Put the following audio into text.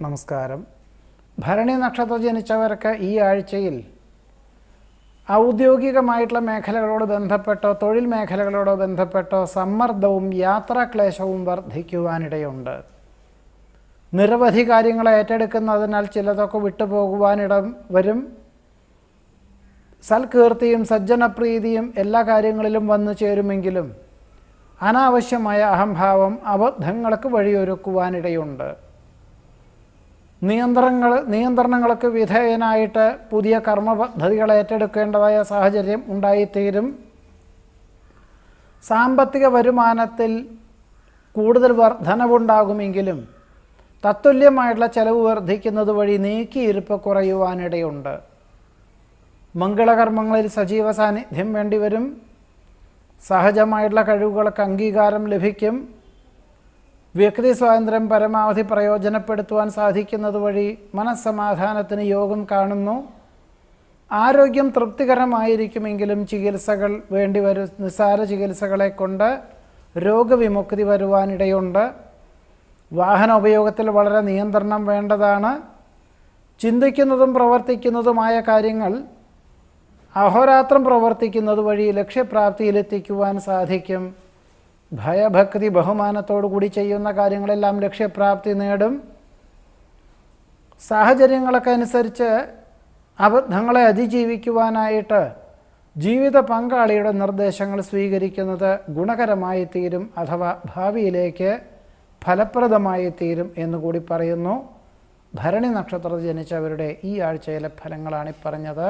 നമസ്കാരം. ഭരണി നക്ഷത്രം ജനിച്ചവർക്ക് ഈ ആഴ്ചയിൽ ഔദ്യോഗികമായിട്ടുള്ള മേഖലകളോട് ബന്ധപ്പെട്ടോ തൊഴിൽ മേഖലകളോട് ബന്ധപ്പെട്ടോ സമ്മർദ്ദവും യാത്രാക്ലേശവും വർദ്ധിക്കുവാനിടയുണ്ട്. നിരവധി കാര്യങ്ങൾ ഏറ്റെടുക്കുന്നതിനാൽ ചിലതൊക്കെ വിട്ടുപോകുവാനിടം വരും. സൽകീർത്തിയും സജ്ജനപ്രീതിയും എല്ലാ കാര്യങ്ങളിലും വന്നു ചേരുമെങ്കിലും അനാവശ്യമായ അഹംഭാവം അബദ്ധങ്ങൾക്ക് വഴിയൊരുക്കുവാനിടയുണ്ട്. നിയന്ത്രണങ്ങൾക്ക് വിധേയനായിട്ട് പുതിയ കർമ്മ പദ്ധതികൾ ഏറ്റെടുക്കേണ്ടതായ സാഹചര്യം ഉണ്ടായിത്തീരും. സാമ്പത്തിക വരുമാനത്തിൽ കൂടുതൽ വർധനവുണ്ടാകുമെങ്കിലും തത്തുല്യമായിട്ടുള്ള ചെലവ് വർദ്ധിക്കുന്നത് വഴി നീക്കിയിരുപ്പ് കുറയുവാനിടയുണ്ട്. മംഗളകർമ്മങ്ങളിൽ സജീവ സാന്നിധ്യം വേണ്ടിവരും. സഹജമായിട്ടുള്ള കഴിവുകൾക്ക് അംഗീകാരം ലഭിക്കും. വ്യക്തി സ്വാതന്ത്ര്യം പരമാവധി പ്രയോജനപ്പെടുത്തുവാൻ സാധിക്കുന്നത് വഴി മനസ്സമാധാനത്തിന് യോഗം കാണുന്നു. ആരോഗ്യം തൃപ്തികരമായിരിക്കുമെങ്കിലും ചികിത്സകൾ വേണ്ടിവരും. നിസ്സാര ചികിത്സകളെ കൊണ്ട് രോഗവിമുക്തി വരുവാനിടയുണ്ട്. വാഹന ഉപയോഗത്തിൽ വളരെ നിയന്ത്രണം വേണ്ടതാണ്. ചിന്തിക്കുന്നതും പ്രവർത്തിക്കുന്നതുമായ കാര്യങ്ങൾ അഹോരാത്രം പ്രവർത്തിക്കുന്നത് വഴി ലക്ഷ്യപ്രാപ്തിയിലെത്തിക്കുവാൻ സാധിക്കും. ഭയഭക്തി ബഹുമാനത്തോടുകൂടി ചെയ്യുന്ന കാര്യങ്ങളെല്ലാം ലക്ഷ്യപ്രാപ്തി നേടും. സാഹചര്യങ്ങളൊക്കെ അനുസരിച്ച് അബദ്ധങ്ങളെ അതിജീവിക്കുവാനായിട്ട് ജീവിത പങ്കാളിയുടെ നിർദ്ദേശങ്ങൾ സ്വീകരിക്കുന്നത് ഗുണകരമായി തീരും, അഥവാ ഭാവിയിലേക്ക് ഫലപ്രദമായി തീരും എന്നുകൂടി പറയുന്നു. ഭരണി നക്ഷത്രത്തിൽ ജനിച്ചവരുടെ ഈ ആഴ്ചയിലെ ഫലങ്ങളാണ് പറഞ്ഞത്.